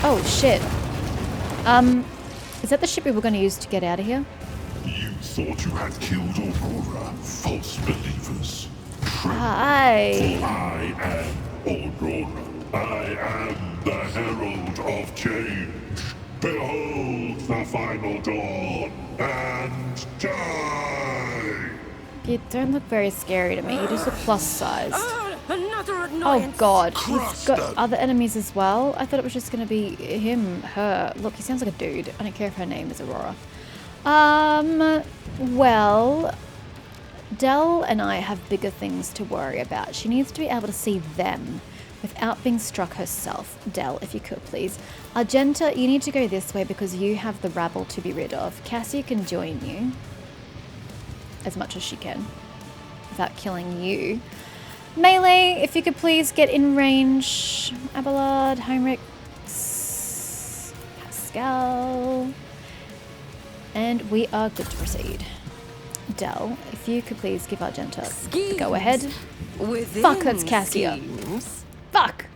Oh, shit. Is that the ship we were going to use to get out of here? You thought you had killed Aurora, false believers. Hi. For I am Aurora. I am the herald of change. Behold the final dawn and die! You don't look very scary to me. You just look plus size. Another Oh annoyance. god, he's got other enemies as well. I thought it was just gonna be him, her. Look, he sounds like a dude. I don't care if her name is Aurora. Well, Dell and I have bigger things to worry about. She needs to be able to see them without being struck herself. Dell, if you could please. Argenta, you need to go this way because you have the rabble to be rid of. Cassia can join you as much as she can without killing you. Melee, if you could please get in range. Abelard, Heinrich, Pascal. And we are good to proceed. Dell, if you could please give Argenta the go ahead. Fuck, that's Cassia. Fuck!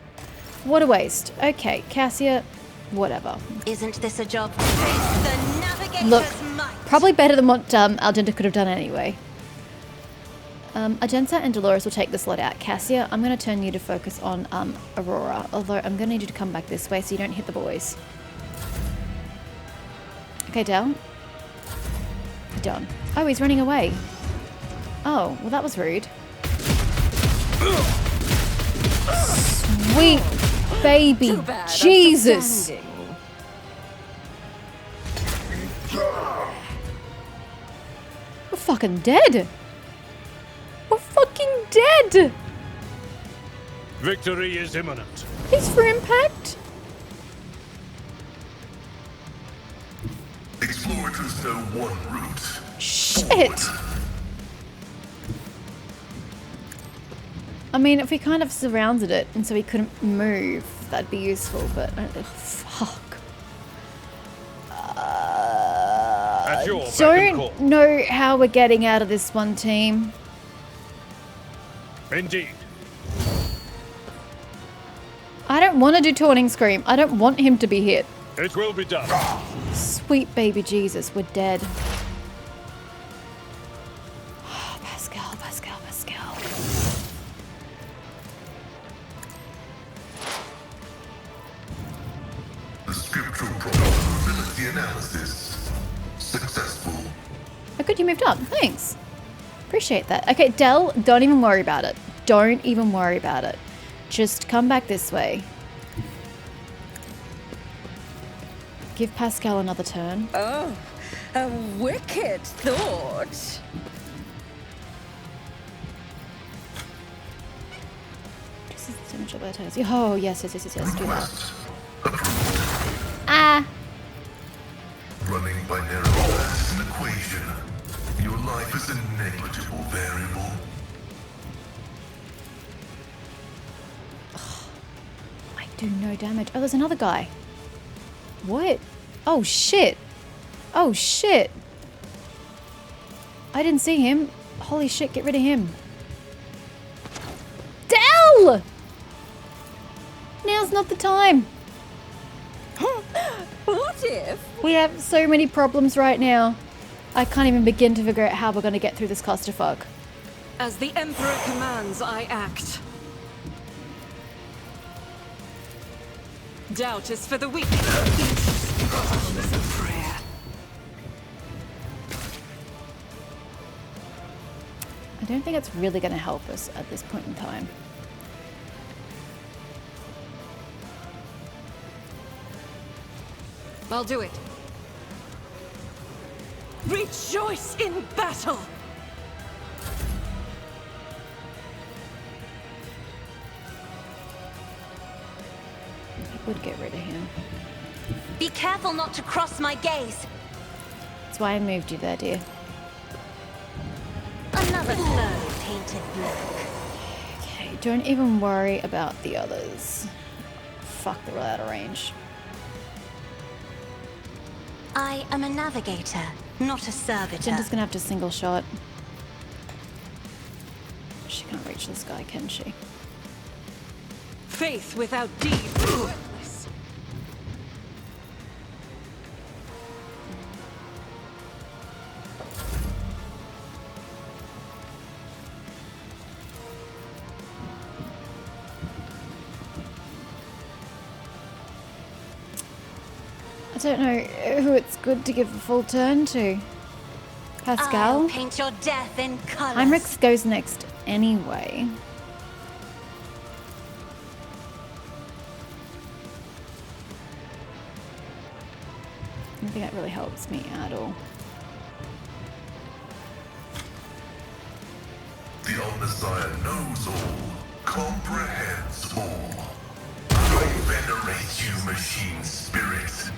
What a waste. Okay, Cassia, whatever. Isn't this a job to taste the navigator's Look, might? probably better than what Argenta could have done anyway. Argenta and Dolores will take this lot out. Cassia, I'm going to turn you to focus on Aurora, although I'm going to need you to come back this way so you don't hit the boys. Okay, Dell. Done. Oh, he's running away. Oh, well that was rude. Sweet baby Jesus! We're fucking dead! We're fucking dead! Victory is imminent. He's for impact? Explorators know one route. Shit! I mean, if we kind of surrounded it and so he couldn't move, that'd be useful, but fuck. At your beck and call. Don't know how we're getting out of this one, team. Indeed. I don't want to do Taunting Scream. I don't want him to be hit. It will be done. Sweet baby Jesus, we're dead. Pascal, Pascal, Pascal. The scriptural probability analysis. Successful. Oh good, you moved up. Thanks. Appreciate that. Okay, Dell, don't even worry about it. Don't even worry about it. Just come back this way. Give Pascal another turn. Oh, a wicked thought. This is the damage of attack. Oh, yes, yes, yes, yes, yes. Do that. Ah! Running binary math is an equation. Your life is a negligible variable. I do no damage. Oh, there's another guy. What? Oh, shit. Oh, shit. I didn't see him. Holy shit, get rid of him. Dell! Now's not the time. What if? We have so many problems right now. I can't even begin to figure out how we're going to get through this clusterfuck. As the Emperor commands, I act. Doubt is for the weak. Each struggle is a prayer. I don't think it's really going to help us at this point in time. I'll do it. Rejoice in battle! I would get rid of him. Be careful not to cross my gaze. That's why I moved you there, dear. Another foe painted black. Okay, don't even worry about the others. Fuck, they're all out of range. I am a navigator, not a servitor. Jenda's gonna have to single shot. She can't reach this guy, can she? Faith without deeds is worthless. don't know who it's good to give a full turn to. Pascal? I'll paint your death in colors. Heinrichs goes next anyway. I don't think that really helps me at all. The Omnissiah knows all, comprehends all. I venerate you, machine spirit.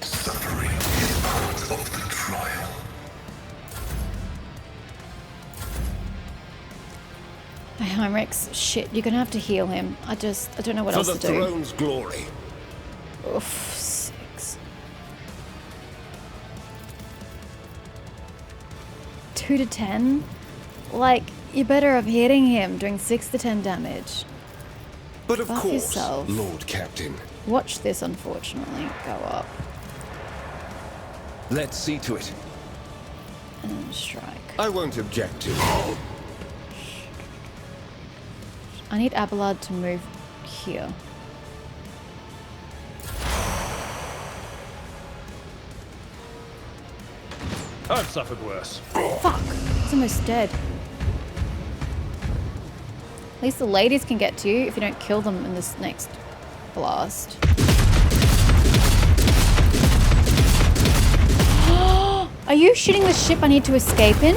Suffering is part of the trial. Heinrichs, shit, you're gonna have to heal him. I don't know what For else the to do. throne's glory. Oof, 6. 2 to 10? Like, you're better off hitting him, doing 6 to 10 damage. But of Buff course, yourself. Lord Captain. Watch this, unfortunately, go up. Let's see to it. And then strike. I won't object to it. I need Abelard to move here. I've suffered worse. Fuck! He's almost dead. At least the ladies can get to you if you don't kill them in this next blast. Are you shooting the ship I need to escape in?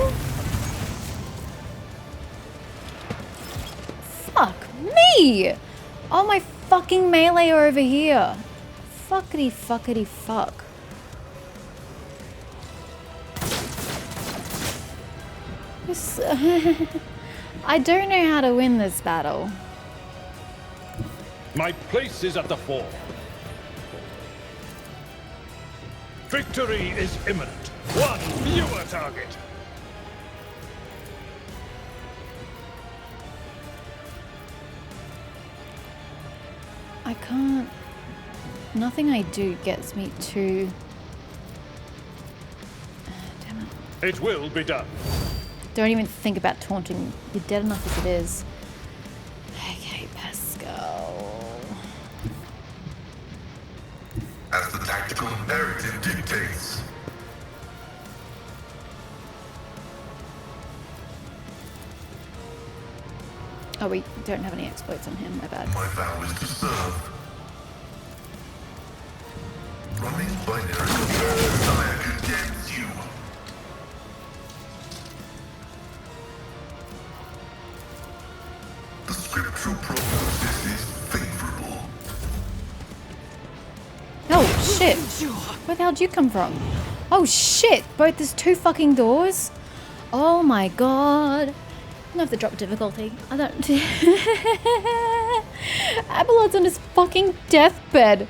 Fuck me! Oh, my fucking melee are over here. Fuckity fuckity fuck. This, I don't know how to win this battle. My place is at the fore. Victory is imminent. One fewer target. I can't... Nothing I do gets me to... Damn it. It will be done. Don't even think about taunting. You're dead enough as it is. Okay, Pascal. As the tactical narrative dictates. Oh, we don't have any exploits on him, my bad. My vow is to serve. Running binary Messiah condemns you. The scriptural prognosis is favorable. Oh, shit! Where the hell did you come from? Oh, shit! Both there's 2 fucking doors? Oh my god. I don't have to drop difficulty. I don't... Abelard's on his fucking deathbed.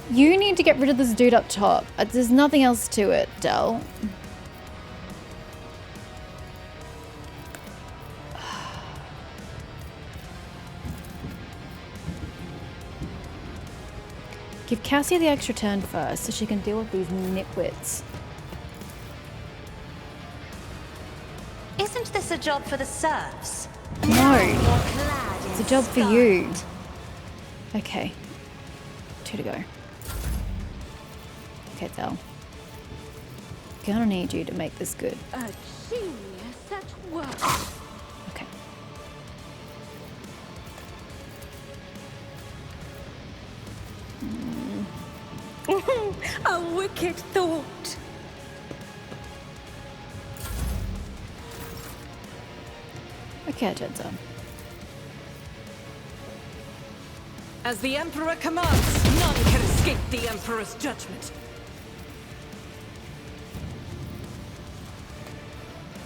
You need to get rid of this dude up top. There's nothing else to it, Del. Give Cassia the extra turn first so she can deal with these nitwits. Isn't this a job for the serfs? No, You're clad in it's a job for you. Okay, 2 to go. Okay, Del. Gonna need you to make this good. A genius at work. Okay. A wicked thought. Okay, Agenta. As the Emperor commands, none can escape the Emperor's judgment.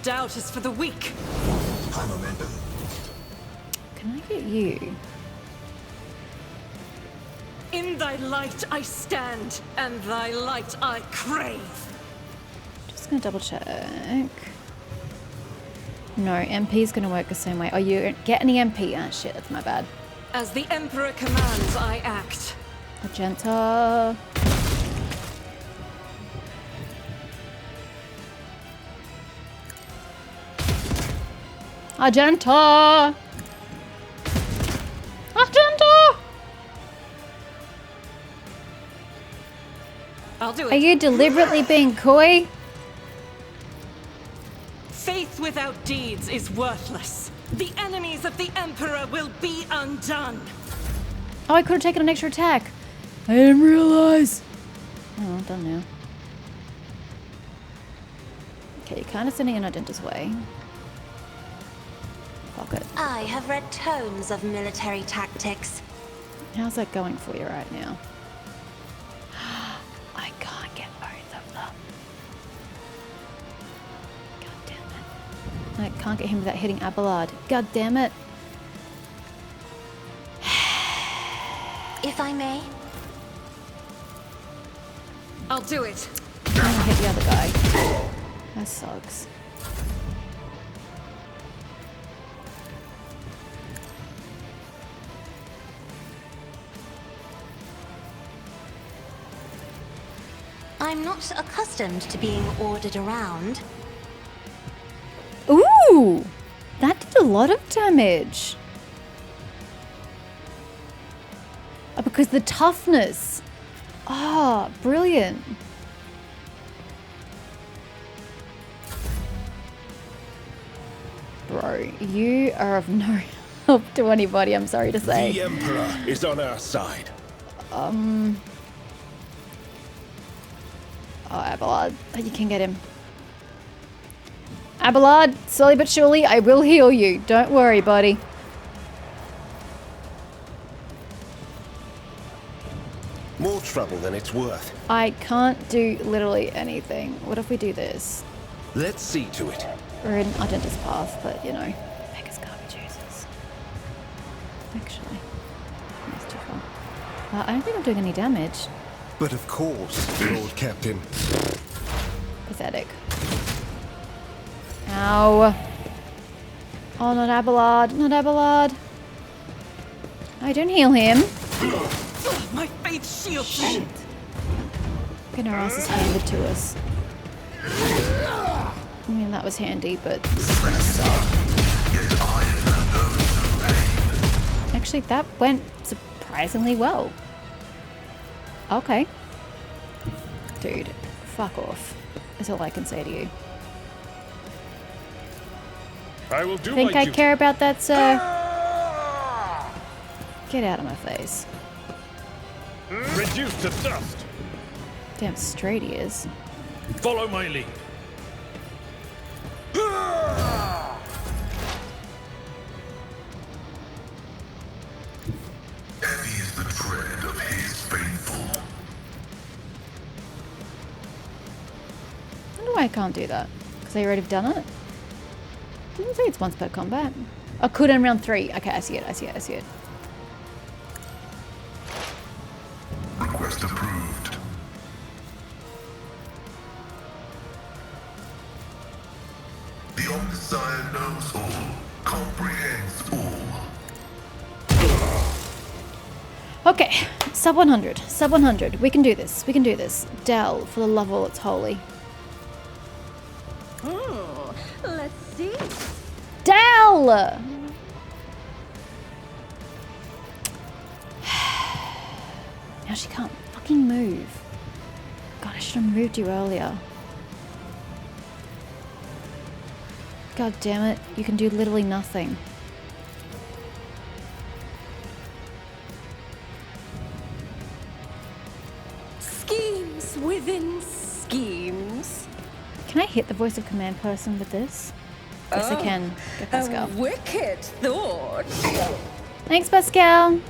Doubt is for the weak. High momentum. Can I get you? In thy light I stand, and thy light I crave. Just gonna double check. No, MP's gonna work the same way. Oh, you don't get any MP? Ah, shit, that's my bad. As the Emperor commands, I act. Magenta. Magenta! I'll do Are it. you deliberately being coy? Faith without deeds is worthless. The enemies of the Emperor will be undone. Oh, I could have taken an extra attack. I didn't realize. Oh, done now. Okay, you're kind of sending an Argenta's way. Fuck it. I have read tomes of military tactics. How's that going for you right now? I can't get both of them. God damn it. I can't get him without hitting Abelard. God damn it. If I may. I'll do it. I'm gonna hit the other guy. That sucks. I'm not accustomed to being ordered around. Ooh! That did a lot of damage. Oh, because the toughness. Ah, brilliant. Bro, you are of no help to anybody, I'm sorry to say. The Emperor is on our side. Oh, Abelard, you can get him. Abelard, slowly but surely, I will heal you. Don't worry, buddy. More trouble than it's worth. I can't do literally anything. What if we do this? Let's see to it. We're in Argenta's path, but you know. Beggars can't be choosers. Actually, that's too far. I don't think I'm doing any damage. But of course, Lord Captain. Pathetic. Ow. Oh, not Abelard. Not Abelard. I don't heal him. My faith shields me. Fucking our ass is handed to us. I mean, that was handy, but this is gonna suck. Actually, that went surprisingly well. Okay. Dude, fuck off. That's all I can say to you. I will do Think my I duty. care about that, sir? Get out of my face. Reduced to dust. Damn straight he is. Follow my lead. Heavy is the tread of his faithful. I wonder why I can't do that. Because I already have done it? Didn't say it's once per combat. Oh, could in round 3. Okay, I see it, I see it, I see it. Request approved. The Omniscient knows all, comprehends all. Okay, sub 100, sub 100. We can do this, we can do this. Dell, for the love of all that's holy. Let's see. Dell! Now she can't fucking move. God, I should have moved you earlier. God damn it, you can do literally nothing. Schemes within schemes. Can I hit the voice of command person with this? Yes, I can. Go, A Pascal. wicked thought. Thanks, Pascal.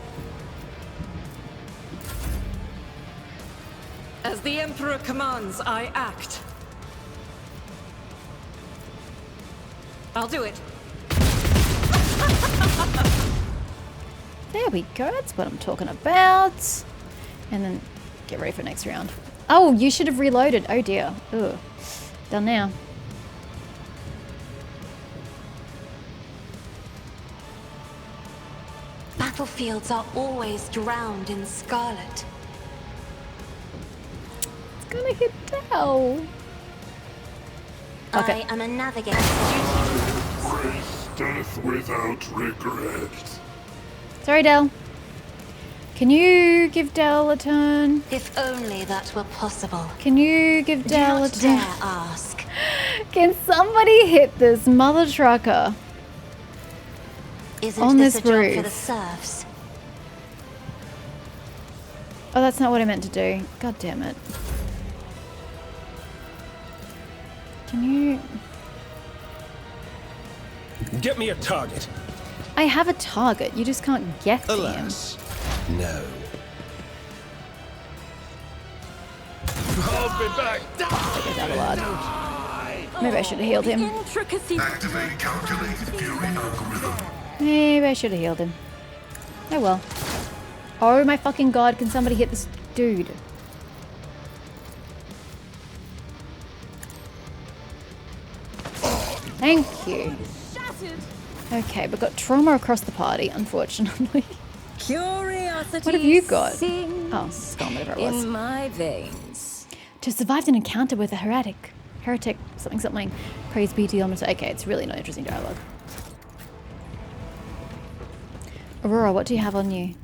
As the Emperor commands, I act. I'll do it. There we go. That's what I'm talking about. And then get ready for next round. Oh, you should have reloaded. Oh dear. Ugh. Done now. Battlefields are always drowned in scarlet. It's gonna hit Dell. Okay. I am a navigator. Grace death without regret. Sorry, Dell. Can you give Del a turn? If only that were possible. Can you give Do Del a not turn? dare ask. Can somebody hit this mother trucker? Isn't On this this a job roof. for the serfs? Oh, that's not what I meant to do. God damn it. Can you... Get me a target. I have a target. You just can't get to him. Alas, no. I'll be back. Okay, double odd. Maybe I should have healed him. Intricacy. Activate calculated fury algorithm. Maybe I should have healed him. Oh well. Oh my fucking god, can somebody hit this dude? Thank you. Okay, we've got trauma across the party, unfortunately. Curiosity. What have you got? sings Oh, skull, whatever it was. in my veins. To have survived an encounter with a heretic, something. Praise be to the Omnipotent. Okay, it's really not interesting dialogue. Aurora, what do you have on you?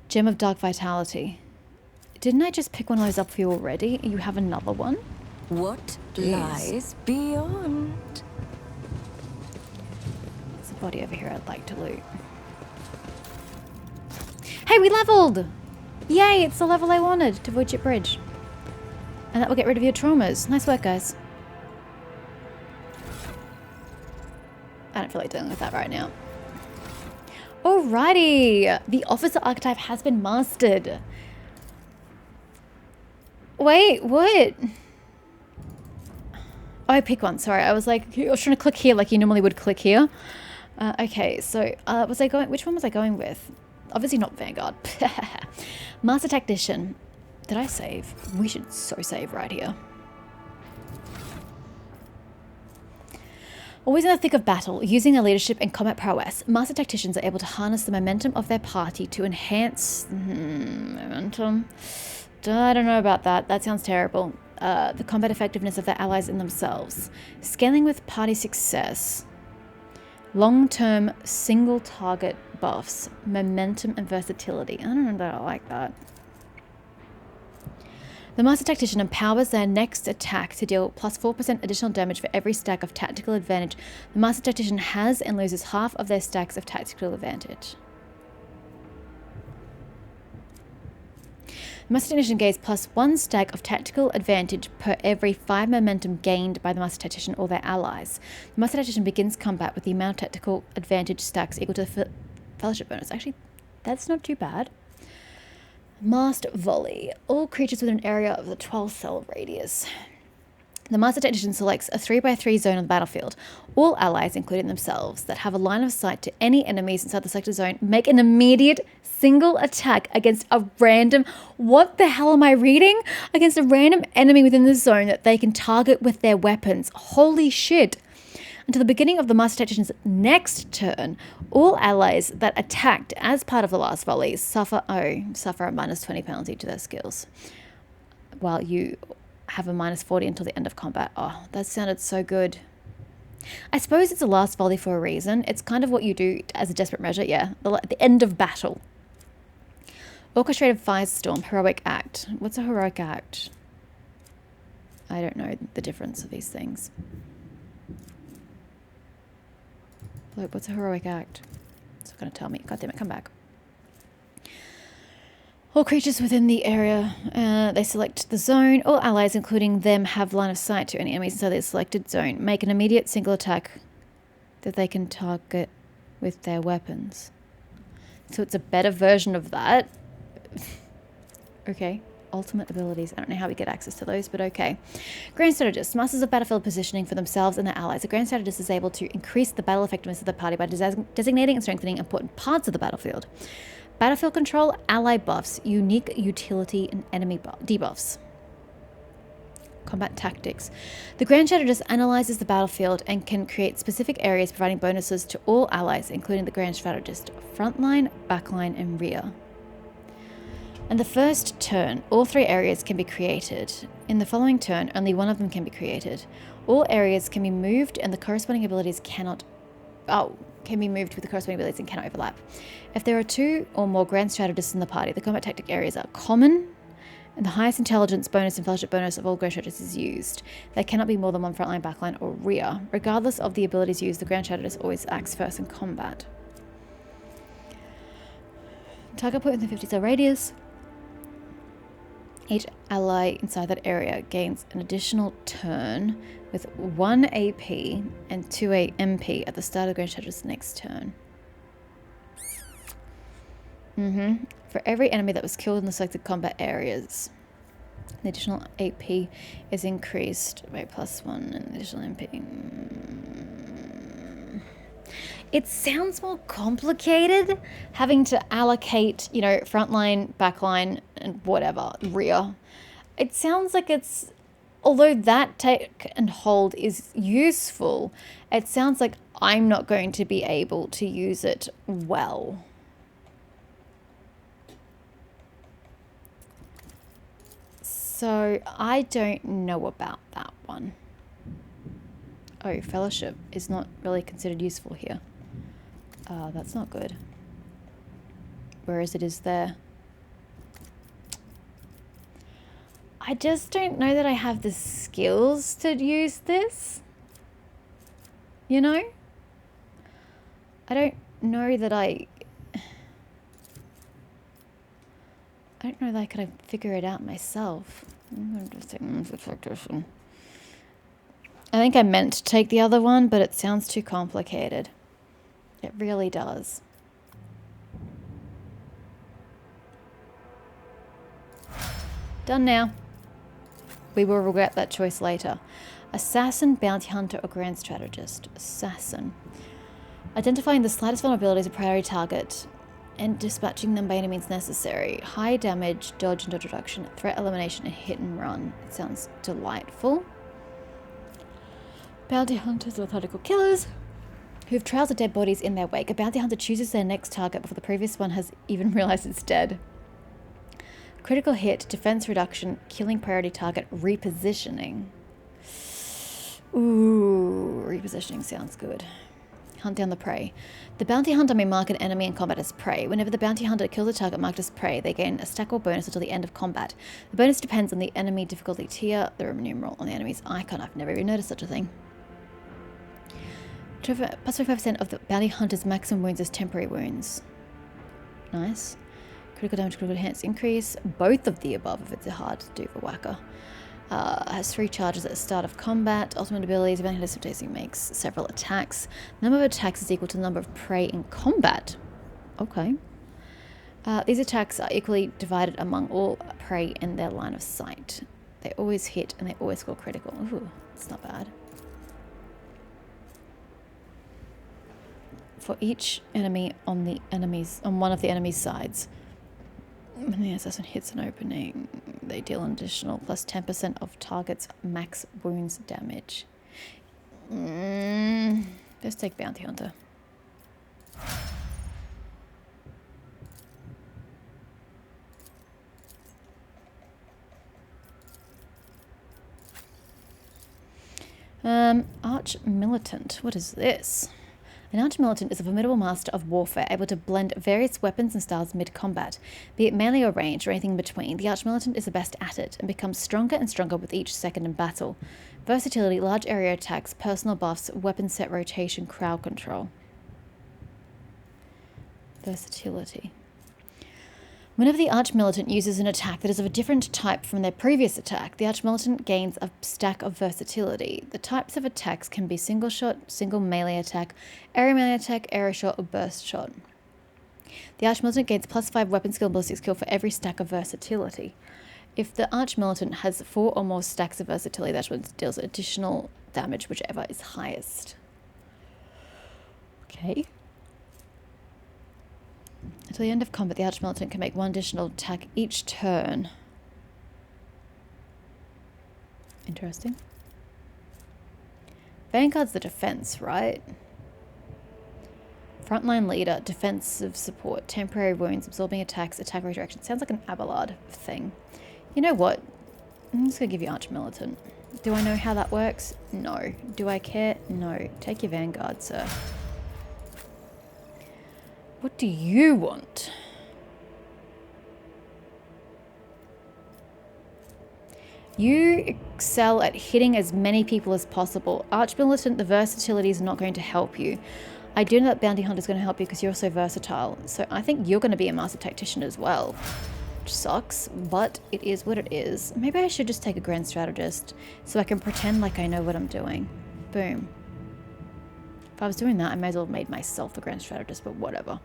Gem of Dark Vitality. Didn't I just pick one of those up for you already? You have another one? What Jeez. lies beyond? There's a body over here I'd like to loot. Hey, we leveled! Yay, it's the level I wanted to Voidship Bridge. And that will get rid of your traumas. Nice work, guys. I don't feel like dealing with that right now. Alrighty! The Officer Archetype has been mastered. Wait, what? Oh, I pick one. Sorry, I was trying to click here like you normally would click here. Okay, so was I going? Which one was I going with? Obviously not Vanguard. Master Tactician. Did I save? We should so save right here. Always in the thick of battle, using their leadership and combat prowess, Master Tacticians are able to harness the momentum of their party to enhance... momentum? I don't know about that. That sounds terrible. The combat effectiveness of their allies and themselves. Scaling with party success. Long-term single target buffs. Momentum and versatility. I don't know that I like that. The Master Tactician empowers their next attack to deal plus 4% additional damage for every stack of tactical advantage. The Master Tactician has and loses half of their stacks of tactical advantage. The Master Tactician gains plus 1 stack of tactical advantage per every 5 momentum gained by the Master Tactician or their allies. The Master Tactician begins combat with the amount of tactical advantage stacks equal to the fellowship bonus. Actually, that's not too bad. Masked Volley. All creatures within an area of the 12 cell radius. The Master Tactician selects a 3x3 zone on the battlefield. All allies, including themselves, that have a line of sight to any enemies inside the selected zone make an immediate single attack against a random... What the hell am I reading? Against a random enemy within the zone that they can target with their weapons. Holy shit. Until the beginning of the Master Tactician's next turn, all allies that attacked as part of the last volley suffer a minus 20 penalty to their skills. While you have a minus 40 until the end of combat. Oh, that sounded so good. I suppose it's a last volley for a reason. It's kind of what you do as a desperate measure, yeah. The end of battle. Orchestrated Firestorm, Heroic Act. What's a heroic act? I don't know the difference of these things. Look, what's a heroic act? It's not going to tell me. God damn it, come back. All creatures within the area, they select the zone. All allies, including them, have line of sight to any enemies inside their selected zone. Make an immediate single attack that they can target with their weapons. So it's a better version of that. Okay. Ultimate abilities. I don't know how we get access to those, but okay. Grand Strategist. Masters of battlefield positioning for themselves and their allies. A Grand Strategist is able to increase the battle effectiveness of the party by designating and strengthening important parts of the battlefield. Battlefield control, ally buffs, unique utility, and enemy debuffs. Combat tactics. The Grand Strategist analyzes the battlefield and can create specific areas providing bonuses to all allies, including the Grand Strategist, frontline, backline, and rear. In the first turn, all 3 areas can be created. In the following turn, only one of them can be created. All areas can be moved and the corresponding abilities cannot... Oh, can be moved with the corresponding abilities and cannot overlap. If there are 2 or more grand strategists in the party, the combat tactic areas are common, and the highest intelligence bonus and fellowship bonus of all grand strategists is used. There cannot be more than one frontline, backline, or rear. Regardless of the abilities used, the grand strategist always acts first in combat. Target point within 50 cell radius. Each ally inside that area gains an additional turn with 1 AP and 2 MP at the start of the grand strategist's next turn. For every enemy that was killed in the selected combat areas, the additional AP is increased by +1 and additional MP. It sounds more complicated having to allocate, you know, frontline, backline, and whatever, rear. It sounds like it's, although that take and hold is useful, it sounds like I'm not going to be able to use it well. So I don't know about that one. Oh, fellowship is not really considered useful here. That's not good. Whereas it is there. I just don't know that I have the skills to use this. You know? I don't know that I don't know that I could figure it out myself. I think I meant to take the other one, but it sounds too complicated. It really does. Done now. We will regret that choice later. Assassin, bounty hunter, or grand strategist. Assassin. Identifying the slightest vulnerability as a priority target and dispatching them by any means necessary. High damage, dodge and dodge reduction, threat elimination, and hit and run. It sounds delightful. Bounty hunters are methodical killers who've trails of dead bodies in their wake. A bounty hunter chooses their next target before the previous one has even realized it's dead. Critical hit, defense reduction, killing priority target, repositioning. Ooh, repositioning sounds good. Hunt down the prey. The bounty hunter may mark an enemy in combat as prey. Whenever the bounty hunter kills a target marked as prey, they gain a stack or bonus until the end of combat. The bonus depends on the enemy difficulty tier, the Roman numeral on the enemy's icon. I've never even noticed such a thing. Plus 25% of the bounty hunter's maximum wounds as temporary wounds. Nice. Critical damage, critical hits increase. Both of the above if it's hard to do for whacker. Has 3 charges at the start of combat. Ultimate abilities, bounty hunter simultaneously makes several attacks. The number of attacks is equal to the number of prey in combat. Okay. These attacks are equally divided among all prey in their line of sight. They always hit and they always score critical. Ooh, it's not bad. For each enemy on one of the enemy's sides. When the assassin hits an opening, they deal an additional plus 10% of target's max wounds damage. Let's take bounty hunter. Arch militant. What is this? An arch militant is a formidable master of warfare, able to blend various weapons and styles mid-combat, be it melee or ranged or anything in between. The arch militant is the best at it, and becomes stronger and stronger with each second in battle. Versatility, large area attacks, personal buffs, weapon set rotation, crowd control. Versatility. Whenever the arch militant uses an attack that is of a different type from their previous attack, the arch militant gains a stack of versatility. The types of attacks can be single shot, single melee attack, area melee attack, area shot, or burst shot. The arch militant gains plus 5 weapon skill and ballistic skill for every stack of versatility. If the arch militant has 4 or more stacks of versatility, that one deals additional damage, whichever is highest. Okay. Until the end of combat, the arch militant can make 1 additional attack each turn. Interesting. Vanguard's the defense, right? Frontline leader, defensive support, temporary wounds, absorbing attacks, attack redirection. Sounds like an Abelard thing. You know what? I'm just going to give you arch militant. Do I know how that works? No. Do I care? No. Take your Vanguard, sir. What do you want? You excel at hitting as many people as possible. Archmilitant, the versatility is not going to help you. I do know that Bounty Hunter is going to help you because you're so versatile. So I think you're going to be a Master Tactician as well. Which sucks, but it is what it is. Maybe I should just take a Grand Strategist so I can pretend like I know what I'm doing. Boom. If I was doing that, I may as well have made myself a Grand Strategist, but whatever.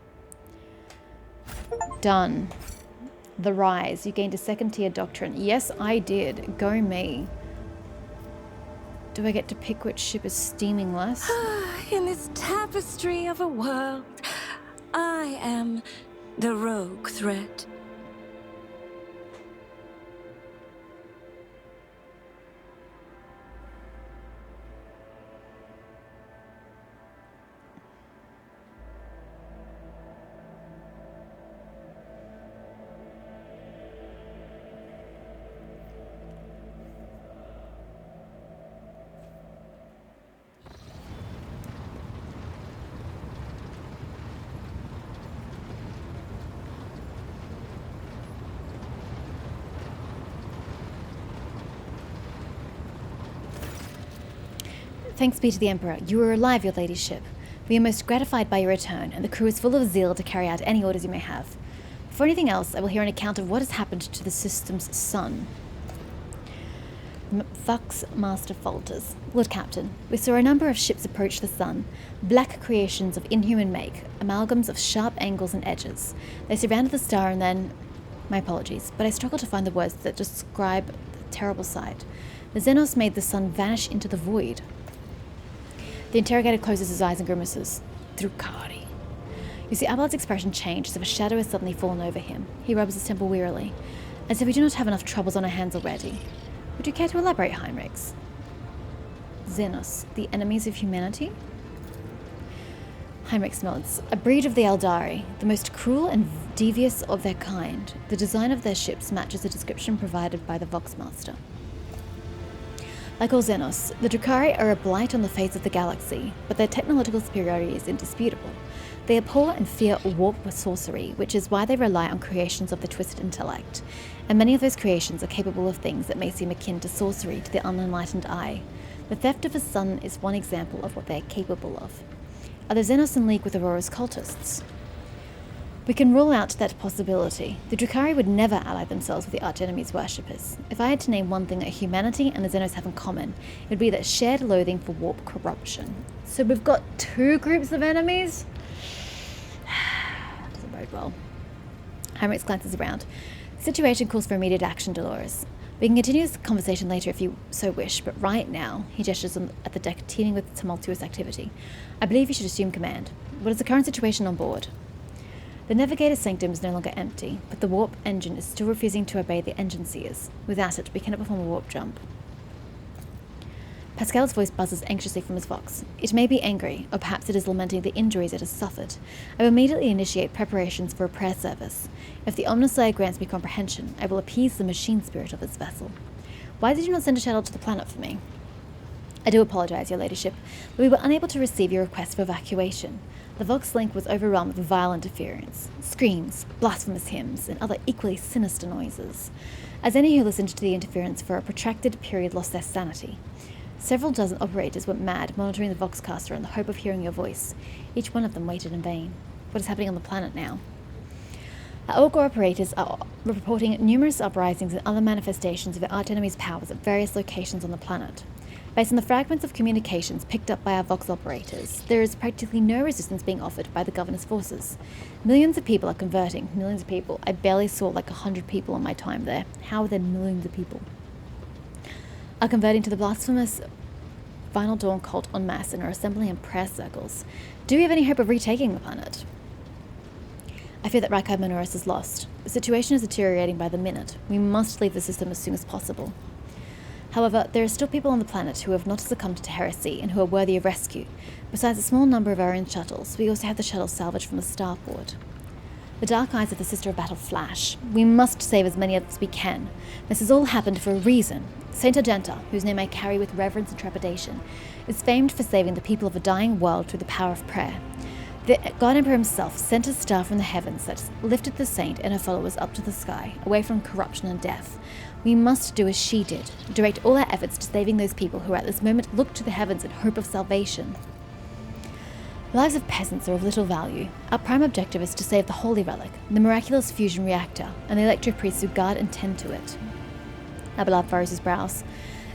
Done. The Rise. You gained a 2nd tier doctrine. Yes, I did. Go me. Do I get to pick which ship is steaming less? In this tapestry of a world, I am the rogue thread. Thanks be to the Emperor, you are alive, your ladyship. We are most gratified by your return, and the crew is full of zeal to carry out any orders you may have. Before anything else, I will hear an account of what has happened to the system's sun. Vux Master falters. Lord Captain, we saw a number of ships approach the sun, black creations of inhuman make, amalgams of sharp angles and edges. They surrounded the star and then... My apologies, but I struggle to find the words that describe the terrible sight. The Xenos made the sun vanish into the void. The interrogator closes his eyes and grimaces. Drukari. You see Abelard's expression change as if a shadow has suddenly fallen over him. He rubs his temple wearily, as if we do not have enough troubles on our hands already. Would you care to elaborate, Heinrichs? Xenos, the enemies of humanity? Heinrichs nods. A breed of the Eldari, the most cruel and devious of their kind. The design of their ships matches the description provided by the Voxmaster. Like all Xenos, the Drukari are a blight on the face of the galaxy, but their technological superiority is indisputable. They abhor and fear warp sorcery, which is why they rely on creations of the twisted intellect, and many of those creations are capable of things that may seem akin to sorcery to the unenlightened eye. The theft of a sun is one example of what they are capable of. Are the Xenos in league with Aurora's cultists? We can rule out that possibility. The Drukari would never ally themselves with the archenemy's worshippers. If I had to name one thing that humanity and the Xenos have in common, it would be that shared loathing for warp corruption. So we've got 2 groups of enemies? Doesn't bode well. Heinrichs glances around. The situation calls for immediate action, Dolores. We can continue this conversation later if you so wish, but right now, he gestures at the deck teeming with tumultuous activity. I believe you should assume command. What is the current situation on board? The navigator's sanctum is no longer empty, but the warp engine is still refusing to obey the engine seers. Without it, we cannot perform a warp jump. Pascal's voice buzzes anxiously from his vox. It may be angry, or perhaps it is lamenting the injuries it has suffered. I will immediately initiate preparations for a prayer service. If the Omnislayer grants me comprehension, I will appease the machine spirit of its vessel. Why did you not send a shuttle to the planet for me? I do apologize, your ladyship, but we were unable to receive your request for evacuation. The Vox Link was overrun with vile interference, screams, blasphemous hymns, and other equally sinister noises. As any who listened to the interference for a protracted period lost their sanity. Several dozen operators went mad monitoring the Voxcaster in the hope of hearing your voice. Each one of them waited in vain. What is happening on the planet now? Our Orc operators are reporting numerous uprisings and other manifestations of the archenemy's powers at various locations on the planet. Based on the fragments of communications picked up by our Vox operators, there is practically no resistance being offered by the Governor's forces. Millions of people are converting. Millions of people. I barely saw like 100 people on my time there. How are there millions of people? Are converting to the blasphemous Final Dawn cult en masse and are assembling in prayer circles. Do we have any hope of retaking the planet? I fear that Rakai Minoris is lost. The situation is deteriorating by the minute. We must leave the system as soon as possible. However, there are still people on the planet who have not succumbed to heresy and who are worthy of rescue. Besides a small number of our own shuttles, we also have the shuttle salvaged from the starport. The dark eyes of the Sister of Battle flash. We must save as many as we can. This has all happened for a reason. Saint Argenta, whose name I carry with reverence and trepidation, is famed for saving the people of a dying world through the power of prayer. The God Emperor himself sent a star from the heavens that lifted the saint and her followers up to the sky, away from corruption and death. We must do as she did, direct all our efforts to saving those people who at this moment look to the heavens in hope of salvation. The lives of peasants are of little value. Our prime objective is to save the holy relic, the miraculous fusion reactor, and the electro priests who guard and tend to it. Abelard furrows his brows.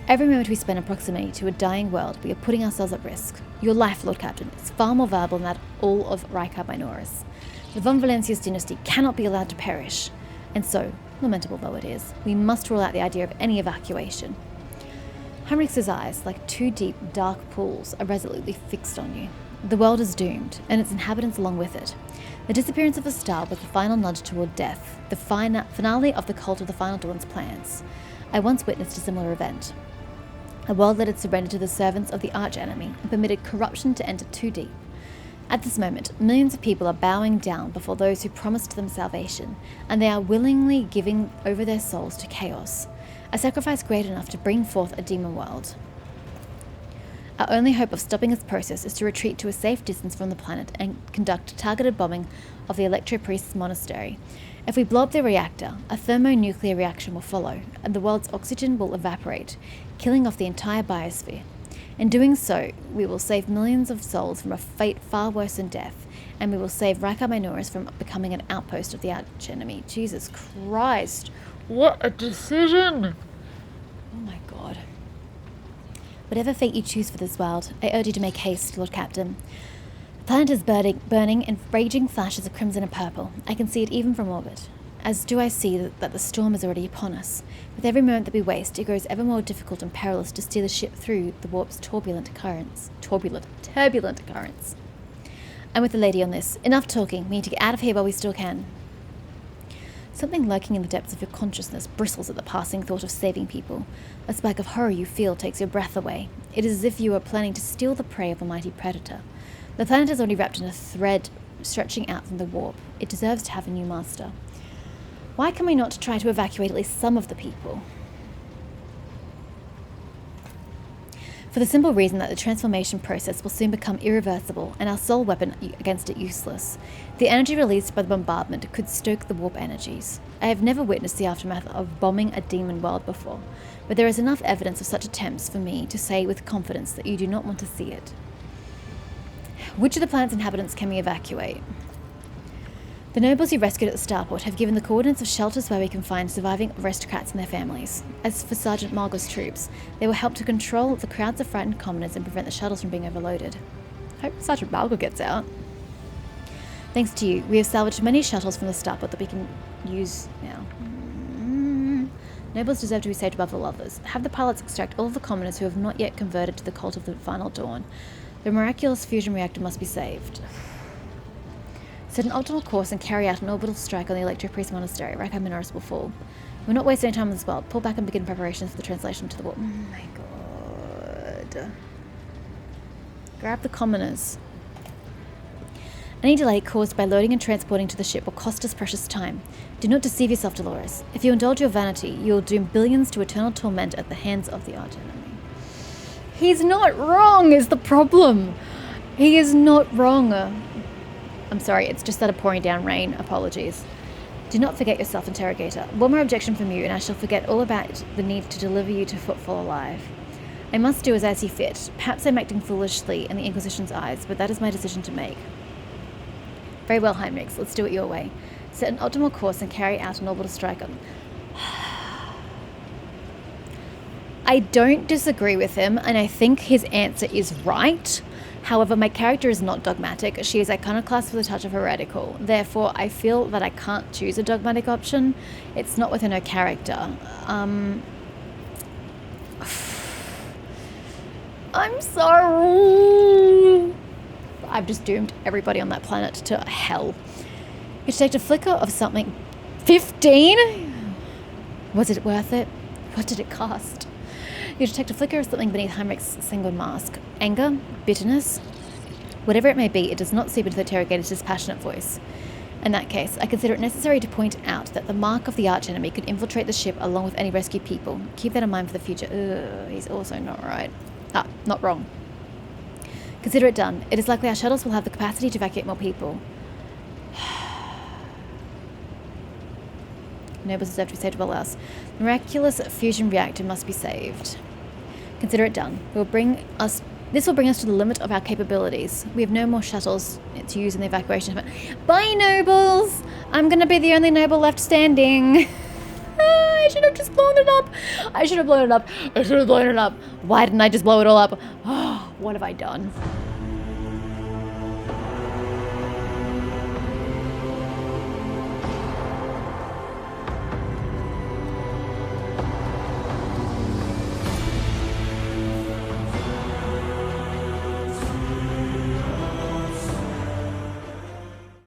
Every moment we spend in proximity to a dying world, we are putting ourselves at risk. Your life, Lord Captain, is far more valuable than that all of Rykar Minoris. The von Valencius dynasty cannot be allowed to perish. And so, lamentable though it is, we must rule out the idea of any evacuation. Heinrich's eyes, like two deep, dark pools, are resolutely fixed on you. The world is doomed, and its inhabitants along with it. The disappearance of a star was the final nudge toward death, the finale of the cult of the Final Dawn's plans. I once witnessed a similar event. A world that had surrendered to the servants of the arch-enemy and permitted corruption to enter too deep. At this moment, millions of people are bowing down before those who promised them salvation, and they are willingly giving over their souls to chaos, a sacrifice great enough to bring forth a demon world. Our only hope of stopping this process is to retreat to a safe distance from the planet and conduct targeted bombing of the Electro Priest's monastery. If we blow up the reactor, a thermonuclear reaction will follow, and the world's oxygen will evaporate, killing off the entire biosphere. In doing so, we will save millions of souls from a fate far worse than death, and we will save Rykar Minoris from becoming an outpost of the arch-enemy. Jesus Christ, what a decision! Oh my god. Whatever fate you choose for this world, I urge you to make haste, Lord Captain. The planet is burning in raging flashes of crimson and purple. I can see it even from orbit. As do I see that the storm is already upon us. With every moment that we waste, it grows ever more difficult and perilous to steer the ship through the warp's turbulent currents. Turbulent currents. I'm with the lady on this. Enough talking. We need to get out of here while we still can. Something lurking in the depths of your consciousness bristles at the passing thought of saving people. A spike of horror you feel takes your breath away. It is as if you are planning to steal the prey of a mighty predator. The planet is already wrapped in a thread stretching out from the warp. It deserves to have a new master. Why can we not try to evacuate at least some of the people? For the simple reason that the transformation process will soon become irreversible and our sole weapon against it useless. The energy released by the bombardment could stoke the warp energies. I have never witnessed the aftermath of bombing a demon world before, but there is enough evidence of such attempts for me to say with confidence that you do not want to see it. Which of the planet's inhabitants can we evacuate? The nobles you rescued at the starport have given the coordinates of shelters where we can find surviving aristocrats and their families. As for Sergeant Margot's troops, they will help to control the crowds of frightened commoners and prevent the shuttles from being overloaded. Hope Sergeant Margot gets out. Thanks to you, we have salvaged many shuttles from the starport that we can use now. Nobles deserve to be saved above all others. Have the pilots extract all of the commoners who have not yet converted to the cult of the Final Dawn. The miraculous fusion reactor must be saved. Set an optimal course and carry out an orbital strike on the Electro Priest Monastery. Rykar Minoris will fall. We're not wasting any time on this world. Pull back and begin preparations for the translation to the warp. Oh my god. Grab the commoners. Any delay caused by loading and transporting to the ship will cost us precious time. Do not deceive yourself, Dolores. If you indulge your vanity, you will doom billions to eternal torment at the hands of the arch-enemy. He's not wrong, is the problem. He is not wrong. I'm sorry, it's just that a pouring down rain. Apologies. Do not forget yourself, interrogator. One more objection from you, and I shall forget all about the need to deliver you to Footfall alive. I must do as I see fit. Perhaps I'm acting foolishly in the Inquisition's eyes, but that is my decision to make. Very well, Heinrich. Let's do it your way. Set an optimal course and carry out an orbital strike on... I don't disagree with him, and I think his answer is right. However, my character is not dogmatic. She is iconoclast with a touch of heretical. Therefore, I feel that I can't choose a dogmatic option. It's not within her character. I'm sorry. I've just doomed everybody on that planet to hell. You detect a flicker of something. 15? Was it worth it? What did it cost? You detect a flicker of something beneath Heinrich's sanguine mask. Anger? Bitterness? Whatever it may be, it does not seep into the interrogator's dispassionate voice. In that case, I consider it necessary to point out that the mark of the arch-enemy could infiltrate the ship along with any rescued people. Keep that in mind for the future. Ugh, he's also not right. Not wrong. Consider it done. It is likely our shuttles will have the capacity to evacuate more people. Nobles deserve to be saved above us. Miraculous fusion reactor must be saved. Consider it done. This will bring us to the limit of our capabilities. We have no more shuttles to use in the evacuation. Bye, nobles! I'm gonna be the only noble left standing. I should have just blown it up. I should have blown it up. I should have blown it up. Why didn't I just blow it all up? Oh, what have I done?